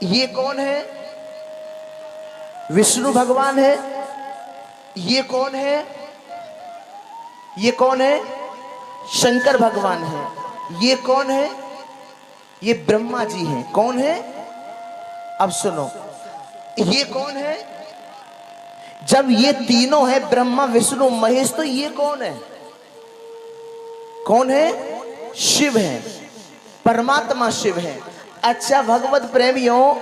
ये कौन है? विष्णु भगवान है। ये कौन है? ये कौन है? शंकर भगवान है। ये कौन है? ये ब्रह्मा जी हैं। कौन है? अब सुनो, ये कौन है? जब ये तीनों है, ब्रह्मा विष्णु महेश, तो ये कौन है? कौन है? शिव है, परमात्मा शिव है। अच्छा भगवत प्रेमियों,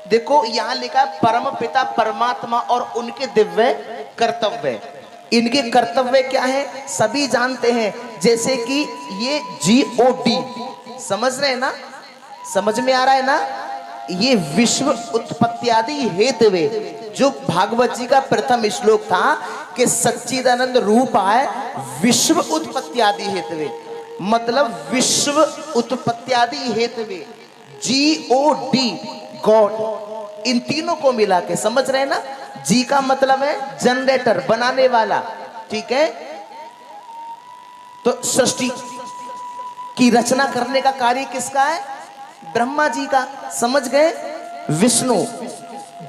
देखो यहां लिखा परम पिता परमात्मा और उनके दिव्य कर्तव्य। इनके कर्तव्य क्या है सभी जानते हैं, जैसे कि ये GOD, समझ रहे हैं ना? समझ में आ रहा है ना? ये विश्व उत्पत्त्यादि हेतवे, जो भागवत जी का प्रथम श्लोक था कि सच्चिदानंद रूप आए विश्व उत्पत्त्यादि हेतवे, मतलब विश्व उत्पत्त्यादि हेतवे, GOD, गॉड। इन तीनों को मिला के, समझ रहे हैं ना? जी का मतलब है जनरेटर, बनाने वाला, ठीक है? तो सृष्टि की रचना करने का कार्य किसका है? ब्रह्मा जी का। समझ गए? Vishnu,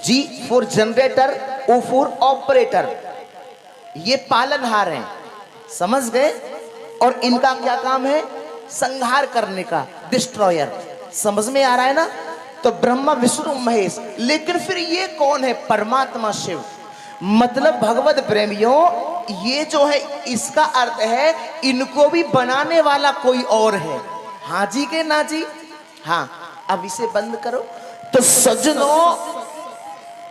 G for generator, O for operator, ये पालनहार हैं। समझ गए? और इनका क्या काम है? संहार करने का, डिस्ट्रॉयर। समझ में आ रहा है ना? तो ब्रह्मा विष्णु महेश। लेकिन फिर ये कौन है? परमात्मा शिव। मतलब भगवत प्रेमियों, ये जो है इसका अर्थ है इनको भी बनाने वाला कोई और है। हाँ जी के ना जी? हाँ, अब इसे बंद करो। तो सज्जनों,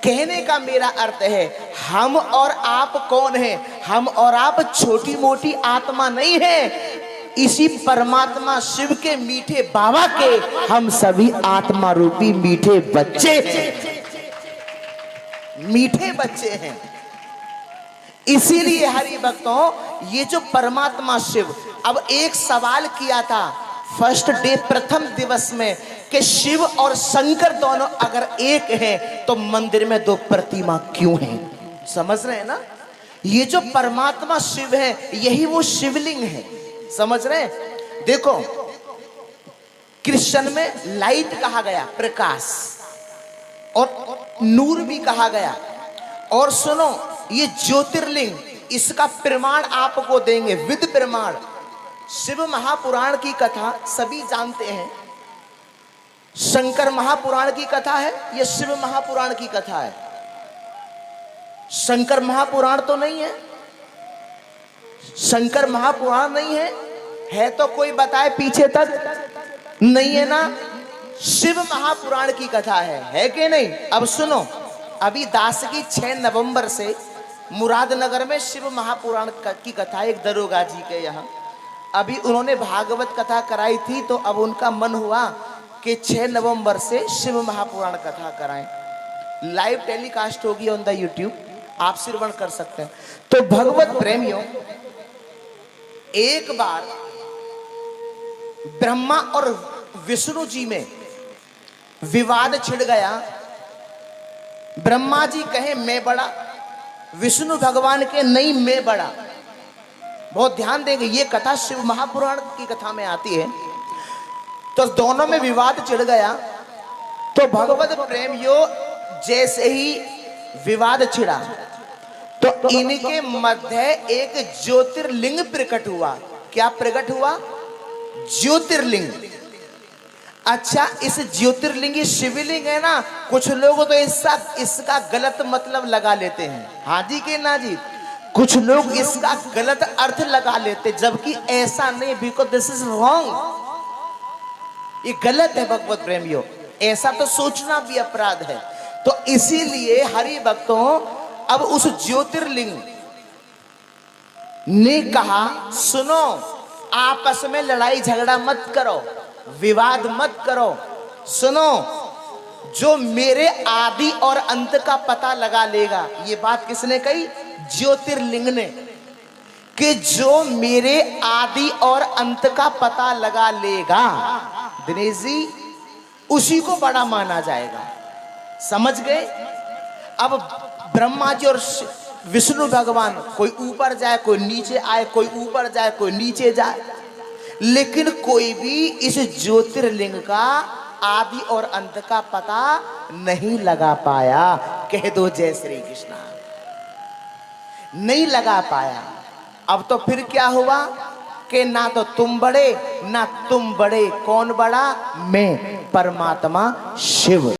कहने का मेरा अर्थ है, हम और आप कौन है? हम और आप छोटी मोटी आत्मा नहीं है। इसी परमात्मा शिव के मीठे बाबा के हम सभी आत्मा रूपी मीठे बच्चे हैं, मीठे बच्चे हैं। इसीलिए हरि भक्तों, ये जो परमात्मा शिव, अब एक सवाल किया था फर्स्ट डे, प्रथम दिवस में, कि शिव और शंकर दोनों अगर एक हैं तो मंदिर में दो प्रतिमा क्यों हैं? समझ रहे हैं ना? ये जो परमात्मा शिव है, यही वो शिवलिंग है। समझ रहे हैं? देखो, कृष्ण में लाइट कहा गया, प्रकाश, और नूर भी कहा गया। और सुनो, ये ज्योतिर्लिंग, इसका प्रमाण आपको देंगे, विद प्रमाण। शिव महापुराण की कथा सभी जानते हैं। शंकर महापुराण की कथा है, यह शिव महापुराण की कथा है। शंकर महापुराण तो नहीं है, शंकर महापुराण नहीं है, है तो कोई बताए पीछे तक? नहीं है ना? शिव महापुराण की कथा है कि नहीं? अब सुनो, अभी दास की 6 नवंबर से मुरादनगर में शिव महापुराण की कथा, एक दरोगा जी के यहाँ, अभी उन्होंने भागवत कथा कराई थी, तो अब उनका मन हुआ कि 6 नवंबर से शिव महापुराण कथा कराएं। लाइव टेलीकास्ट होगी ऑन द यूट्यूब, आप श्रवण कर सकते हैं। तो भगवत प्रेमियों, एक बार ब्रह्मा और विष्णु जी में विवाद छिड़ गया। ब्रह्मा जी कहे मैं बड़ा, विष्णु भगवान के नहीं मैं बड़ा। बहुत ध्यान देंगे, ये कथा शिव महापुराण की कथा में आती है। तो दोनों में विवाद छिड़ गया। तो भगवत प्रेमियों, जैसे ही विवाद छिड़ा तो इनके मध्य एक ज्योतिर्लिंग प्रकट हुआ। क्या प्रकट हुआ? ज्योतिर्लिंग। अच्छा, इस ज्योतिर्लिंग शिवलिंग है ना, कुछ लोग तो इसका गलत मतलब लगा लेते हैं। हाँ जी के ना जी? कुछ लोग इसका गलत अर्थ लगा लेते, जबकि ऐसा नहीं, बिकॉज दिस इज रॉन्ग। ये गलत है भगवत प्रेमियों, ऐसा तो सोचना भी अपराध है। तो इसीलिए हरि भक्तों, अब उस ज्योतिर्लिंग ने कहा सुनो, आपस में लड़ाई झगड़ा मत करो, विवाद मत करो। सुनो, जो मेरे आदि और अंत का पता लगा लेगा, ये बात किसने कही? ज्योतिर्लिंग ने, कि जो मेरे आदि और अंत का पता लगा लेगा, दिनेश जी, उसी को बड़ा माना जाएगा। समझ गए? अब ब्रह्मा जी और विष्णु भगवान, कोई ऊपर जाए कोई नीचे आए, कोई ऊपर जाए कोई नीचे जाए, लेकिन कोई भी इस ज्योतिर्लिंग का आदि और अंत का पता नहीं लगा पाया। कह दो जय श्री कृष्णा। नहीं लगा पाया। अब तो फिर क्या हुआ कि ना तो तुम बड़े ना तुम बड़े, कौन बड़ा? मैं, परमात्मा शिव।